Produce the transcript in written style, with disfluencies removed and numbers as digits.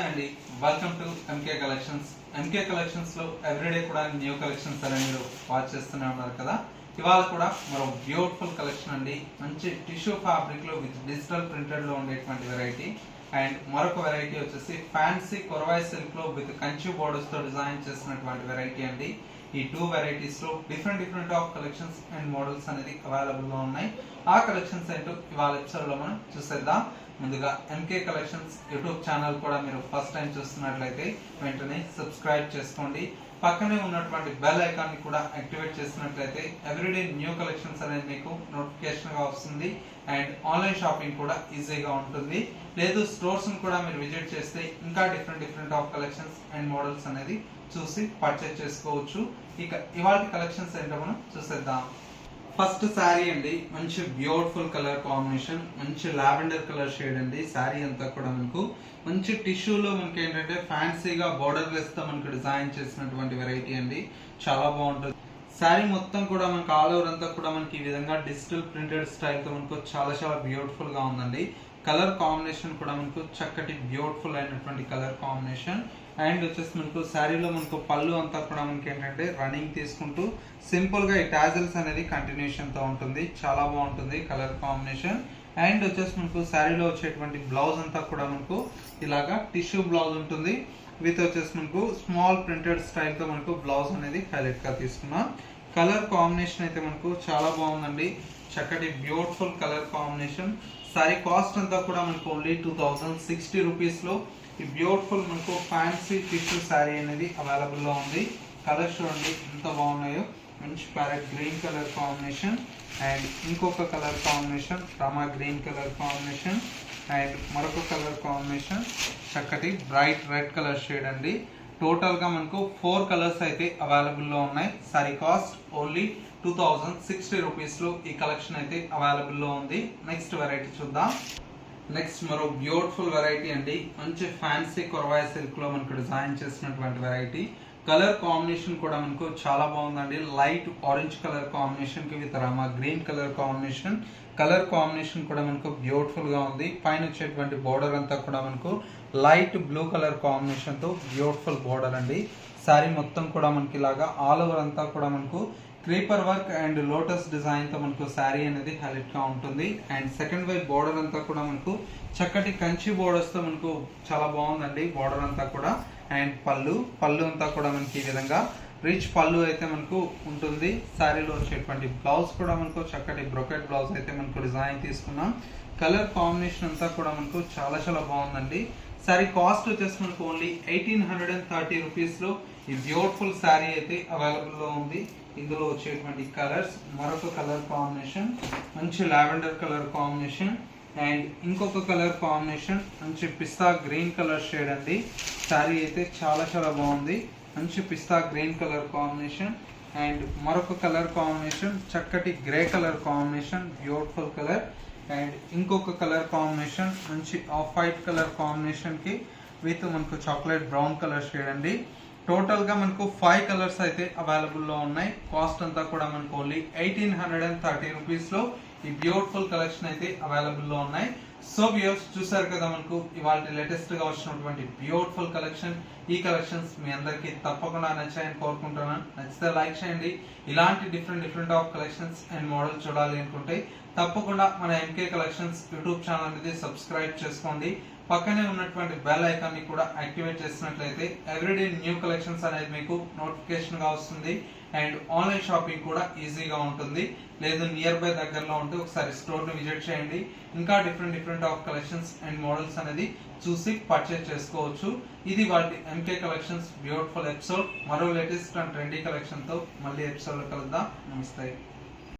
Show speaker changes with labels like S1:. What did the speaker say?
S1: అండి welcome to MK collections. MK collections లో everyday కూడా న్యూ కలెక్షన్స్ అని మీరు వాచ్ చేస్తూనే ఉన్నారు కదా. ఇవాళ కూడా మరో బ్యూటిఫుల్ కలెక్షన్ అండి. మంచి టిష్యూ ఫ్యాబ్రిక్ లో విత్ డిజిటల్ ప్రింటెడ్ లో ఉండేటువంటి వెరైటీ. అండ్ మరొక వెరైటీ వచ్చేసి ఫ్యాన్సీ కొరవాయ్ సిల్క్ లో విత్ కంచి బోర్డర్స్ తో డిజైన్ చేసినటువంటి వెరైటీ అండి. ఈ టూ వెరైటీస్ లో different of collections and models అనేది అవైలబుల్ గా ఉన్నాయి. ఆ కలెక్షన్స్ ఏంటో ఇవాళ ఎపిసోడ్ లో మనం చూసేద్దాం. ముందుగా ఎంకే కలెక్షన్స్ యూట్యూబ్ ఛానల్ కూడా మీరు ఫస్ట్ టైం చూస్తున్నట్లయితే వెంటనే సబ్స్క్రైబ్ చేసుకోండి. పక్కనే ఉన్నటువంటి బెల్ ఐకాన్ ని కూడా యాక్టివేట్ చేసినట్లయితే ఎవ్రీడే న్యూ కలెక్షన్స్ అనేది మీకు నోటిఫికేషన్ గా వస్తుంది. అండ్ ఆన్లైన్ షాపింగ్ కూడా ఈజీగా ఉంటుంది. లేదు స్టోర్స్ ని కూడా మీరు విజిట్ చేస్తే ఇంకా different of collections and models అనేది చూసి పర్చేస్ చేసుకోవచ్చు. ఇక ఇవాళ కలెక్షన్స్ ఏంటో మనం చూసేద్దాం. ఫస్ట్ శారీ అండి, మంచి బ్యూటిఫుల్ కలర్ కాంబినేషన్, మంచి లావెండర్ కలర్ షేడ్ అండి. శారీ అంతా కూడా మనకు మంచి టిష్యూలో మనకి ఏంటంటే ఫ్యాన్సీగా బోర్డర్ లెస్ తో మనకు డిజైన్ చేసినటువంటి వెరైటీ అండి. చాలా బాగుంటుంది. శారీ మొత్తం కూడా మనకు ఆల్ ఓవర్ అంతా కూడా మనకి ఈ విధంగా డిజిటల్ ప్రింటెడ్ స్టైల్ తో మనకు చాలా బ్యూటిఫుల్ గా ఉందండి. కలర్ కాంబినేషన్ కూడా మనకు చక్కటి బ్యూటిఫుల్ అయినటువంటి కలర్ కాంబినేషన్. అండ్ వచ్చేసి మనకు శారీలో మనకు పళ్ళు అంతా కూడా మనకి ఏంటంటే రన్నింగ్ తీసుకుంటూ సింపుల్ గా ఈ టాజల్స్ అనేది కంటిన్యూషన్ తో ఉంటుంది. చాలా బాగుంటుంది కలర్ కాంబినేషన్. అండ్ వచ్చేసి మనకు శారీలో వచ్చేటువంటి బ్లౌజ్ అంతా కూడా మనకు ఇలాగా టిష్యూ బ్లౌజ్ ఉంటుంది. విత్ వచ్చేసి మనకు స్మాల్ ప్రింటెడ్ స్టైల్ తో మనకు బ్లౌజ్ అనేది హైలైట్ గా తీసుకున్నాం. కలర్ కాంబినేషన్ అయితే మనకు చాలా బాగుందండి. చక్కటి beautiful colour combination. Sari cost అంతా కూడా మనకు ఓన్లీ 2060 రూపీస్ లో ఈ బ్యూటిఫుల్ మనకు ఫ్యాన్సీ టిష్యూ శారీ అనేది అవైలబుల్ లో ఉంది. కలర్స్ చూడండి ఎంత బాగున్నాయో. మంచి parrot green colour combination and ఇంకొక colour combination Rama green colour combination and మరొక కలర్ కాంబినేషన్ చక్కటి బ్రైట్ రెడ్ కలర్ షేడ్ అండి. టోటల్ గా మనకు 4 కలర్స్ అయితే అవైలబుల్ లో ఉన్నాయి. సారీ కాస్ట్ ఓన్లీ 2060 రూపీస్ లో ఈ కలెక్షన్ అయితే అవైలబుల్ లో ఉంది. నెక్స్ట్ వెరైటీ చూద్దాం. నెక్స్ట్ మరో బ్యూటిఫుల్ వెరైటీ అండి. మంచి ఫ్యాన్సీ కొరవాయ్ సిల్క్ లో మనకు డిజైన్ చేసినటువంటి వెరైటీ. కలర్ కాంబినేషన్ కూడా మనకు చాలా బాగుందండి. లైట్ ఆరెంజ్ కలర్ కాంబినేషన్ కి with Rama green colour combination. Colour combination కూడా మనకు బ్యూటిఫుల్ గా ఉంది. పైన వచ్చేటువంటి బోర్డర్ అంతా కూడా మనకు లైట్ బ్లూ కలర్ కాంబినేషన్ తో బ్యూటిఫుల్ బోర్డర్ అండి. శారీ మొత్తం కూడా మనకి ఇలాగా ఆల్ ఓవర్ అంతా కూడా మనకు creeper work and lotus design తో మనకు శారీ అనేది హైలైట్ గా ఉంటుంది. అండ్ సెకండ్ వైపు బోర్డర్ అంతా కూడా మనకు చక్కటి కంచి బోర్డర్స్ తో మనకు చాలా బాగుందండి బోర్డర్ అంతా కూడా. అండ్ పళ్ళు అంతా కూడా మనకి ఈ విధంగా రిచ్ పళ్ళు అయితే మనకు ఉంటుంది. శారీలో వచ్చేటువంటి బ్లౌజ్ కూడా మనకు చక్కటి బ్రొకెట్ బ్లౌజ్ అయితే మనకు డిజైన్ తీసుకున్నాం. కలర్ కాంబినేషన్ అంతా కూడా మనకు చాలా బాగుందండి. శారీ కాస్ట్ వచ్చేసి మనకు ఓన్లీ 1830 రూపీస్ లో ఈ బ్యూటిఫుల్ శారీ అయితే అవైలబుల్ లో ఉంది. ఇందులో వచ్చేటువంటి కలర్స్ మరొక కలర్ కాంబినేషన్ మంచి లావెండర్ కలర్ కాంబినేషన్ అండ్ ఇంకొక కలర్ కాంబినేషన్ మంచి పిస్తా గ్రీన్ కలర్ షేడ్ అండి. శారీ అయితే చాలా బాగుంది. మంచి పిస్తా గ్రీన్ కలర్ కాంబినేషన్ అండ్ మరొక కలర్ కాంబినేషన్ చక్కటి grey colour combination beautiful colour and ఇంకొక కలర్ కాంబినేషన్ మంచి ఆఫ్ వైట్ కలర్ కాంబినేషన్ కి విత్ మనకు చాక్లెట్ బ్రౌన్ కలర్ షేడ్ అండి. టోటల్ గా మనకు 5 కలర్స్ అయితే అవైలబుల్ లో ఉన్నాయి. కాస్ట్ అంతా కూడా మనకు ఓన్లీ 1830 రూపీస్ లో ఈ బ్యూటిఫుల్ కలెక్షన్ అయితే అవైలబుల్ లో ఉన్నాయి. సో వ్యూవర్స్ చూసారు కదా మనకు ఇవాళ లేటెస్ట్ గా వచ్చినటువంటి బ్యూటిఫుల్ కలెక్షన్. ఈ కలెక్షన్స్ మీ అందరికి తప్పకుండా నచ్చాయని కోరుకుంటున్నాను. నచ్చితే లైక్ చేయండి. ఇలాంటి different of collections and model చూడాలి అనుకుంటే తప్పకుండా మన ఎంకే కలెక్షన్స్ యూట్యూబ్ ఛానల్ అనేది సబ్స్క్రైబ్ చేసుకోండి. పక్కనే ఉన్నటువంటి బెల్ ఐకాన్ ని కూడా యాక్టివేట్ చేసినట్లయితే ఎవ్రీడే న్యూ కలెక్షన్స్ అనేది మీకు నోటిఫికేషన్ గా వస్తుంది. అండ్ ఆన్లైన్ షాపింగ్ కూడా ఈజీగా ఉంటుంది. లేదు నియర్ బై దగ్గరలో ఉంటే ఒకసారి స్టోర్ ని విజిట్ చేయండి. ఇంకా different of collections and models అనేది చూసి పర్చేస్ చేసుకోవచ్చు. ఇది వాటి ఎంకే కలెక్షన్స్ బ్యూటిఫుల్ ఎపిసోడ్. మరో లేటెస్ట్ అండ్ ట్రెండీ కలెక్షన్ తో మళ్ళీ ఎపిసోడ్ లో కలుద్దాం. నమస్తే.